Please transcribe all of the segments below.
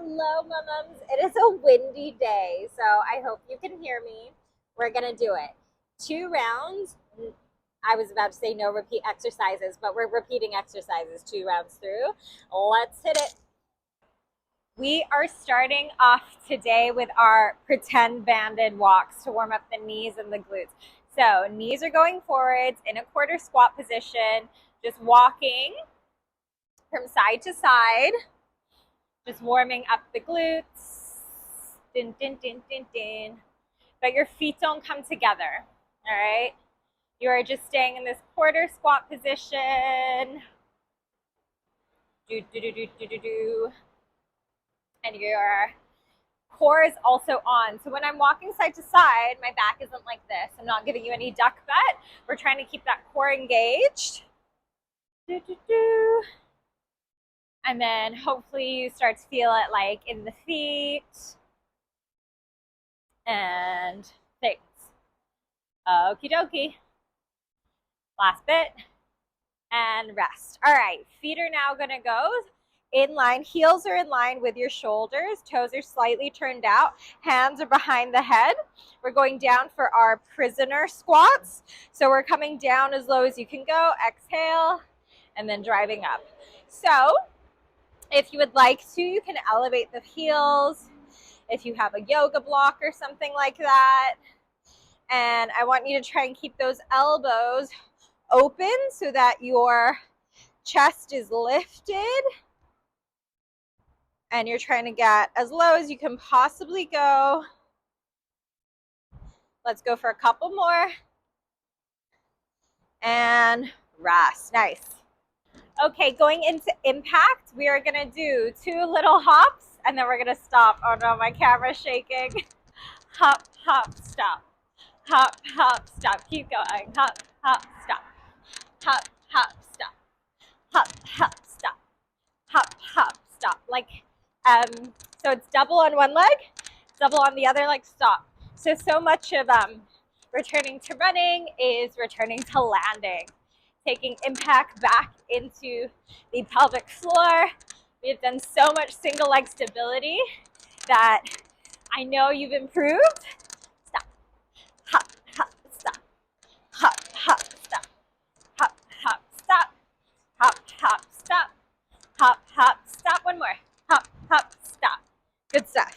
Hello, mums. It is a windy day, so I hope you can hear me. We're going to do it. 2 rounds. I was about to say no repeat exercises, but we're repeating exercises 2 rounds through. Let's hit it. We are starting off today with our pretend banded walks to warm up the knees and the glutes. So knees are going forwards in a quarter squat position, just walking from side to side. Just warming up the glutes. Din, din, din, din, din. But your feet don't come together, all right? You are just staying in this quarter squat position. Do, do, do, do, do, do, do. And your core is also on. So when I'm walking side to side, my back isn't like this. I'm not giving you any duck butt. We're trying to keep that core engaged. Do, do, do. And then hopefully you start to feel it like in the feet and things. Okie dokie. Last bit and rest. All right, feet are now gonna go in line. Heels are in line with your shoulders. Toes are slightly turned out. Hands are behind the head. We're going down for our prisoner squats. So we're coming down as low as you can go. Exhale and then driving up. So if you would like to, you can elevate the heels if you have a yoga block or something like that. And I want you to try and keep those elbows open so that your chest is lifted. And you're trying to get as low as you can possibly go. Let's go for a couple more. And rest. Nice. Okay, going into impact, we are gonna do 2 little hops and then we're gonna stop. Oh no, my camera's shaking. Hop, hop, stop. Hop, hop, stop. Keep going. Hop, hop, stop. Hop, hop, stop. Hop, hop, stop. Hop, hop, stop. Like, so it's double on one leg, double on the other leg, stop. So much of returning to running is returning to landing. Taking impact back into the pelvic floor. We have done so much single leg stability that I know you've improved. Stop. Hop, hop, stop. Hop, hop, stop. Hop, hop, stop. Hop, hop, stop. Hop, hop, stop. One more. Hop, hop, stop. Good stuff.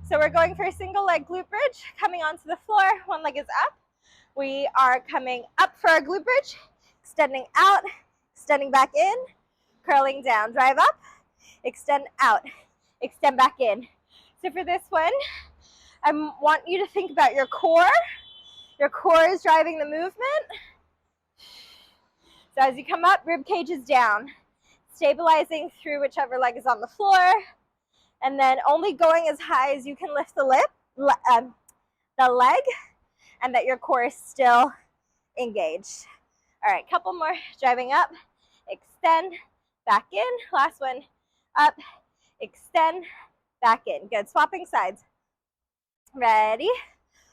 So we're going for a single leg glute bridge, coming onto the floor. One leg is up. We are coming up for our glute bridge, extending out, extending back in, curling down, drive up, extend out, extend back in. So for this one, I want you to think about your core. Your core is driving the movement. So as you come up, rib cage is down, stabilizing through whichever leg is on the floor, and then only going as high as you can lift the leg, and that your core is still engaged. All right, couple more. Driving up, extend, back in. Last one, up, extend, back in. Good, swapping sides. Ready?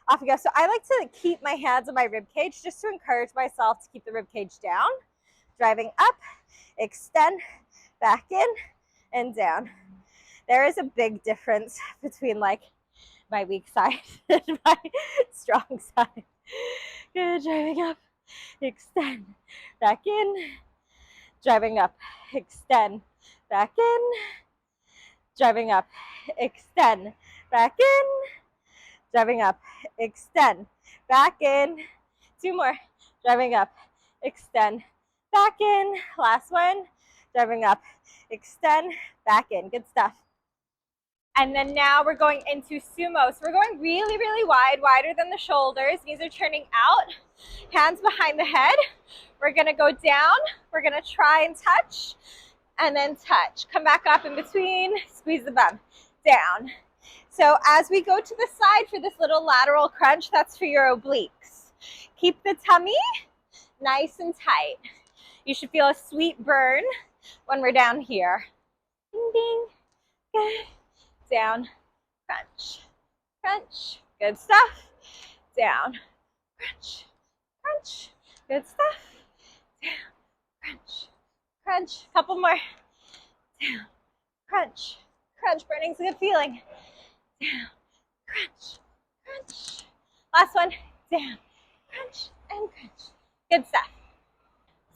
Off we go. So I like to keep my hands on my rib cage just to encourage myself to keep the rib cage down. Driving up, extend, back in, and down. There is a big difference between like my weak side and my strong side. Good, driving up, extend, back in, driving up, extend, back in, driving up, extend, back in, driving up, extend, back in. 2 more, driving up, extend, back in. Last one, driving up, extend, back in. Good stuff. And then now we're going into sumo. So we're going really, really wide, wider than the shoulders. Knees are turning out, hands behind the head. We're gonna go down. We're gonna try and touch, and then touch. Come back up in between, squeeze the bum, down. So as we go to the side for this little lateral crunch, that's for your obliques. Keep the tummy nice and tight. You should feel a sweet burn when we're down here. Ding, ding, good. Down, crunch, crunch, good stuff. Down, crunch, crunch, good stuff. Down, crunch, crunch, couple more. Down, crunch, crunch. Burning's a good feeling. Down, crunch, crunch. Last one, down, crunch, and crunch. Good stuff.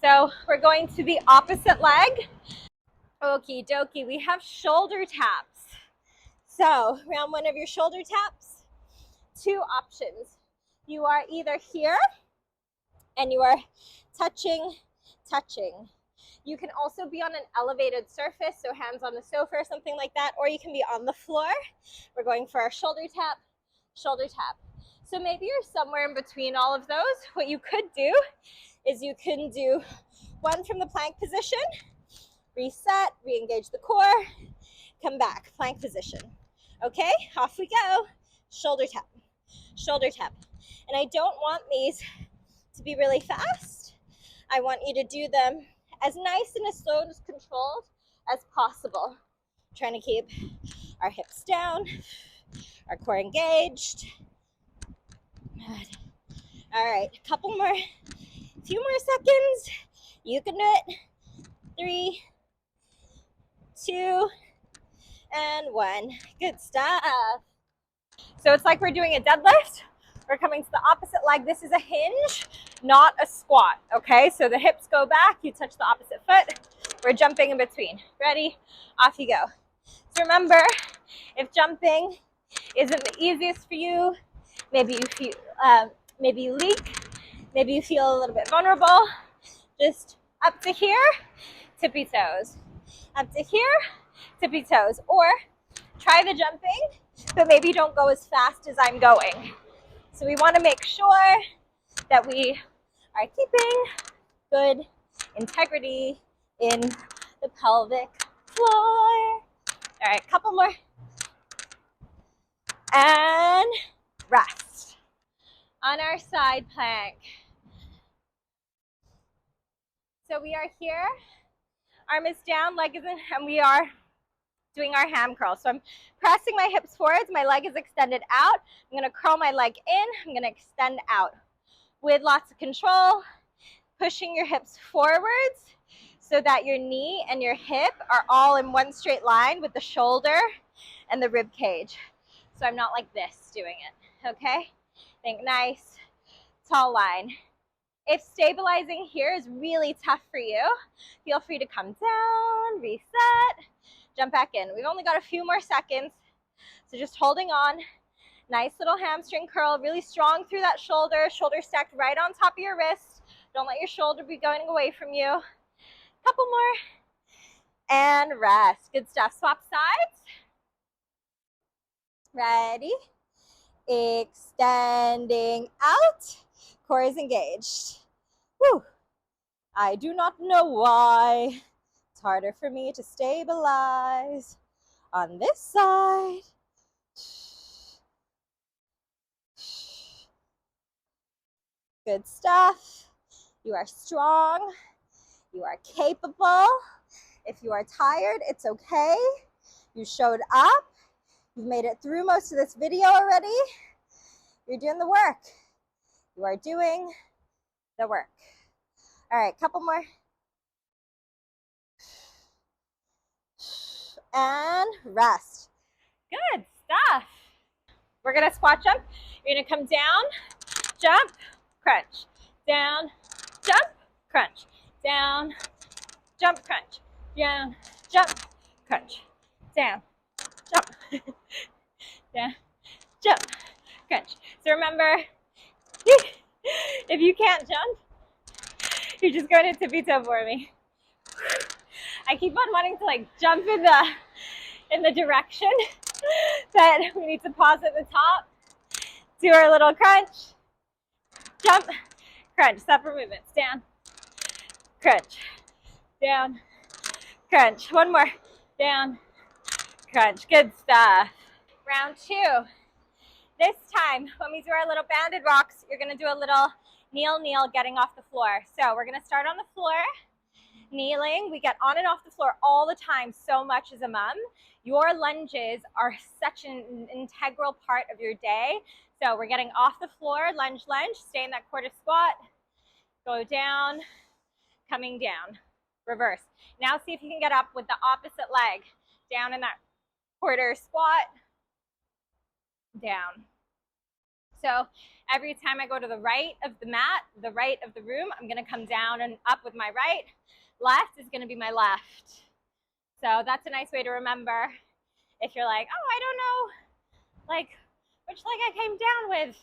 So we're going to the opposite leg. Okie dokie, we have shoulder taps. So round one of your shoulder taps, two options. You are either here and you are touching. You can also be on an elevated surface, so hands on the sofa or something like that, or you can be on the floor. We're going for our shoulder tap, shoulder tap. So maybe you're somewhere in between all of those. What you could do is you can do one from the plank position, reset, re-engage the core, come back, plank position. Okay, off we go. Shoulder tap, shoulder tap. And I don't want these to be really fast. I want you to do them as nice and as slow and as controlled as possible. Trying to keep our hips down, our core engaged. Good. All right, a few more seconds. You can do it. 3, 2, and 1. Good stuff. So it's like we're doing a deadlift. We're coming to the opposite leg. This is a hinge, not a squat, okay? So the hips go back, you touch the opposite foot. We're jumping in between. Ready? Off you go. So remember, if jumping isn't the easiest for you, maybe you leak, maybe you feel a little bit vulnerable, just up to here, tippy toes. Up to here, tippy toes. Or try the jumping, but maybe don't go as fast as I'm going. So we want to make sure that we are keeping good integrity in the pelvic floor. All right, couple more. And rest on our side plank. So we are here, arm is down, leg is in, and we are doing our ham curl. So I'm pressing my hips forwards, my leg is extended out. I'm gonna curl my leg in, I'm gonna extend out. With lots of control, pushing your hips forwards so that your knee and your hip are all in one straight line with the shoulder and the rib cage. So I'm not like this doing it, okay? Think nice, tall line. If stabilizing here is really tough for you, feel free to come down, reset, jump back in. We've only got a few more seconds, so just holding on. Nice little hamstring curl, really strong through that shoulder, shoulder stacked right on top of your wrist. Don't let your shoulder be going away from you. Couple more, and rest. Good stuff. Swap sides. Ready? Extending out. Core is engaged. Whew. I do not know why. It's harder for me to stabilize on this side. Good stuff. You are strong. You are capable. If you are tired, it's okay. You showed up. You've made it through most of this video already. You're doing the work. You are doing the work. All right, couple more. And rest. Good stuff. We're gonna squat jump. You're gonna come down, jump, crunch. Down, jump, crunch. Down, jump, crunch. Down, jump, crunch. Down, jump. Down, jump, crunch. So remember, if you can't jump, you're just going to tippy toe for me. I keep on wanting to like jump in the direction, but we need to pause at the top, do our little crunch, jump, crunch, separate movements. Down, crunch, down, crunch. One more. Down, crunch. Good stuff. Round 2. This time, when we do our little banded rocks, you're going to do a little kneel, getting off the floor. So we're going to start on the floor, kneeling. We get on and off the floor all the time so much as a mom. Your lunges are such an integral part of your day. So we're getting off the floor, lunge, stay in that quarter squat, go down, coming down, reverse. Now see if you can get up with the opposite leg, down in that quarter squat, down. So every time I go to the right of the mat, the right of the room, I'm gonna come down and up with my right. Left is gonna be my left. So that's a nice way to remember if you're like, oh, I don't know, like, which leg I came down with.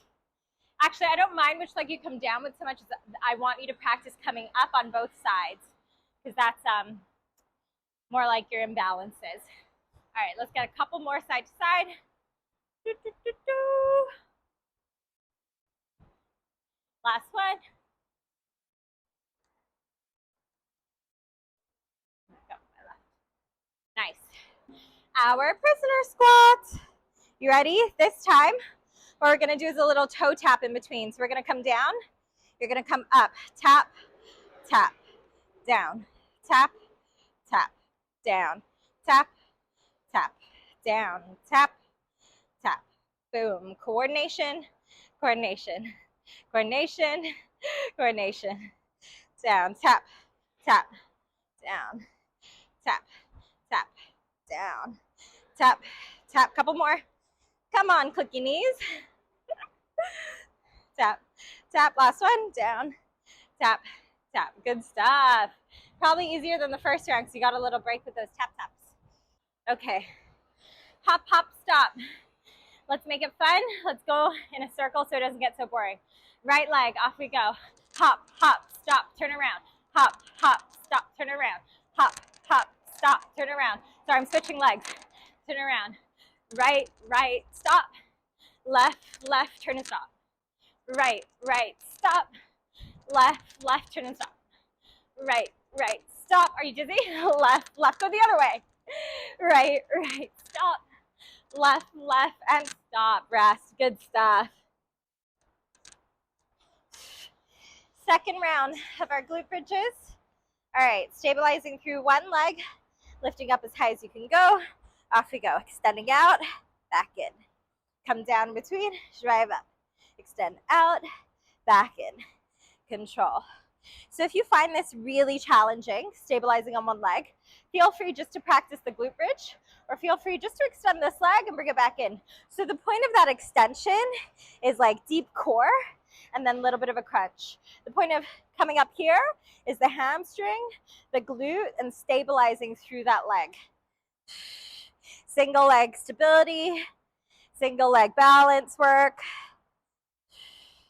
Actually, I don't mind which leg you come down with so much as I want you to practice coming up on both sides, because that's more like your imbalances. All right, let's get a couple more side to side. Do, do, do, do. Last one. Nice. Our prisoner squat. You ready? This time, what we're gonna do is a little toe tap in between. So we're gonna come down, you're gonna come up, tap, tap, down, tap, tap, down, tap, tap, down, tap, tap. Boom. Coordination, coordination, coordination, coordination. Down, tap, tap, down, tap, tap, down, tap, tap. Couple more. Come on, click your knees. Tap, tap. Last one. Down, tap, tap. Good stuff. Probably easier than the first round because you got a little break with those tap taps. Okay. Hop, hop, stop. Let's make it fun. Let's go in a circle so it doesn't get so boring. Right leg, off we go. Hop, hop, stop, turn around. Hop, hop, stop, turn around. Hop, hop, stop, turn around. Sorry, I'm switching legs. Turn around. Right, right, stop. Left, left, turn and stop. Right, right, stop. Left, left, turn and stop. Right, right, stop. Are you dizzy? Left, left, go the other way. Right, right, stop. Left, left, and stop. Rest. Good stuff. Second round of our glute bridges. All right, stabilizing through one leg, lifting up as high as you can go. Off we go. Extending out, back in. Come down in between, drive up. Extend out, back in. Control. So if you find this really challenging, stabilizing on one leg, feel free just to practice the glute bridge, or feel free just to extend this leg and bring it back in. So the point of that extension is like deep core and then a little bit of a crunch. The point of coming up here is the hamstring, the glute, and stabilizing through that leg. Single leg stability, single leg balance work.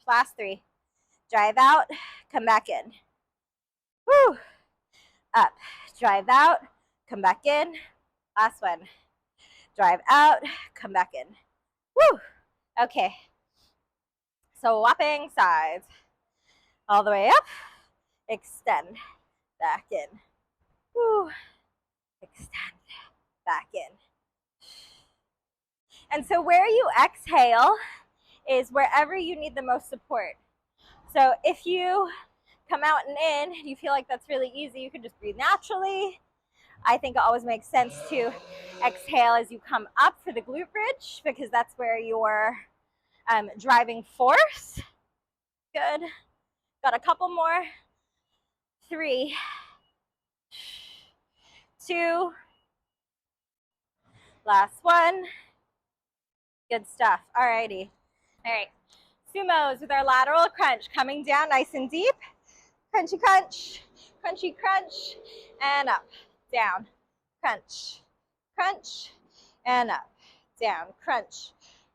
Last three. Drive out, come back in. Woo. Up, drive out, come back in. Last one. Drive out, come back in. Woo. Okay. So whopping sides. All the way up, extend, back in. Woo. Extend, back in. And so where you exhale is wherever you need the most support. So if you come out and in and you feel like that's really easy, you can just breathe naturally. I think it always makes sense to exhale as you come up for the glute bridge because that's where you're driving force. Good. Got a couple more. 3, 2. Last one. Good stuff. Alrighty. All right. Sumos with our lateral crunch, coming down nice and deep. Crunchy crunch, crunchy crunch, and up, down, crunch, crunch, and up, down, crunch,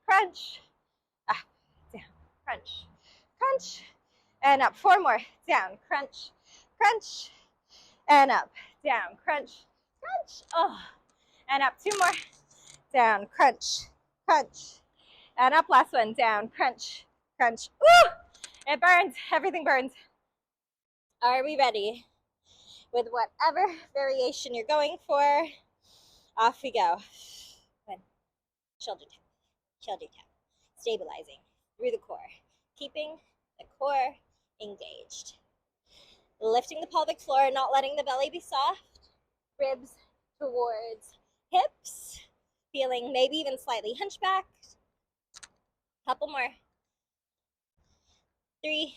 crunch, up, down, crunch, crunch, and up. 4 more, down, crunch, crunch, and up, down, crunch, crunch, oh, and up. 2 more, down, crunch, crunch, and up. Last one, down, crunch, crunch. Woo! It burns, everything burns. Are we ready? With whatever variation you're going for, off we go. One, shoulder tap, shoulder tap. Stabilizing through the core, keeping the core engaged. Lifting the pelvic floor, not letting the belly be soft. Ribs towards hips. Feeling maybe even slightly hunchbacked. Couple more. 3,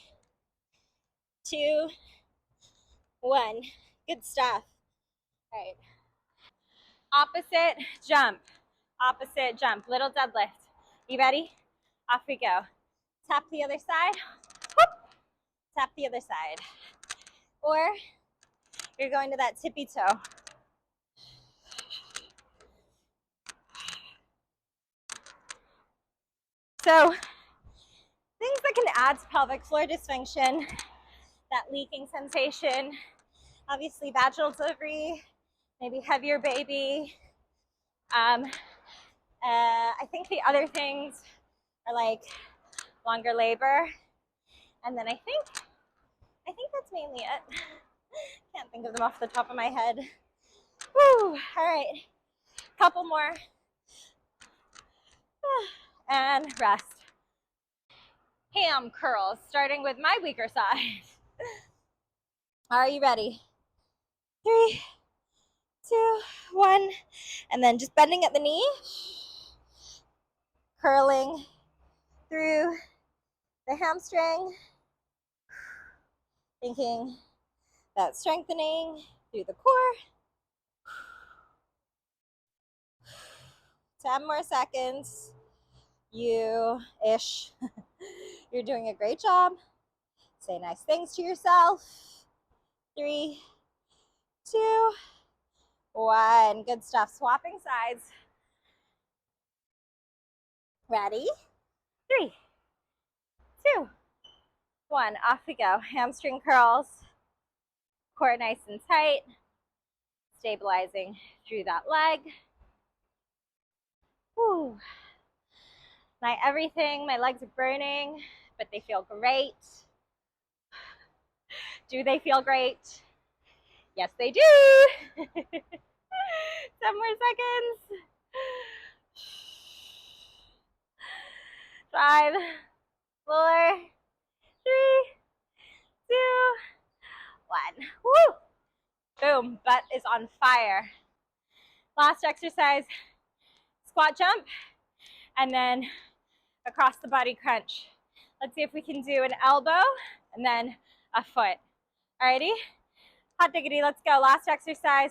2, 1. Good stuff. All right. Opposite jump. opposite jump, little deadlift. You ready? Off we go. Tap the other side. Whoop. Tap the other side. Or you're going to that tippy toe. So things that can add to pelvic floor dysfunction, that leaking sensation, obviously vaginal delivery, maybe heavier baby. I think the other things are like longer labor. And then I think that's mainly it. Can't think of them off the top of my head. Woo, all right, couple more. And rest. Ham curls, starting with my weaker side. Are you ready? 3, 2, 1. And then just bending at the knee. Curling through the hamstring. Thinking that strengthening through the core. 10 more seconds. You-ish. You're doing a great job. Say nice things to yourself. 3, 2, 1. Good stuff. Swapping sides. Ready? 3, 2, 1. Off we go. Hamstring curls. Core nice and tight. Stabilizing through that leg. Whew. My everything, my legs are burning, but they feel great. Do they feel great? Yes, they do. 10 more seconds. 5, 4, 3, 2, 1. Woo! Boom, butt is on fire. Last exercise, squat jump, and then across the body crunch. Let's see if we can do an elbow and then a foot. Alrighty? Hot diggity, let's go. Last exercise,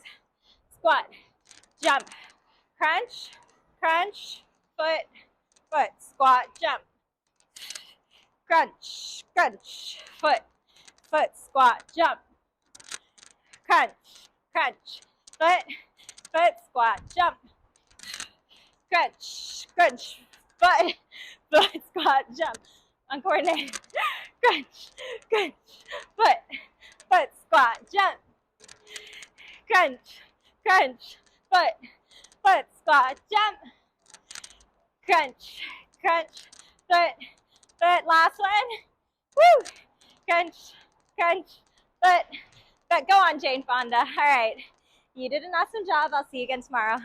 squat, jump, crunch, crunch, foot, foot, squat, jump, crunch, crunch, foot, foot, squat, jump, crunch, crunch, foot, foot, squat, jump, crunch, crunch, foot, foot, squat, jump. Uncoordinated. Crunch, crunch, foot, foot, squat, jump. Crunch, crunch, foot, foot, squat, jump. Crunch, crunch, foot, foot. Last one. Woo! Crunch, crunch, foot, foot. Go on, Jane Fonda. All right. You did an awesome job. I'll see you again tomorrow.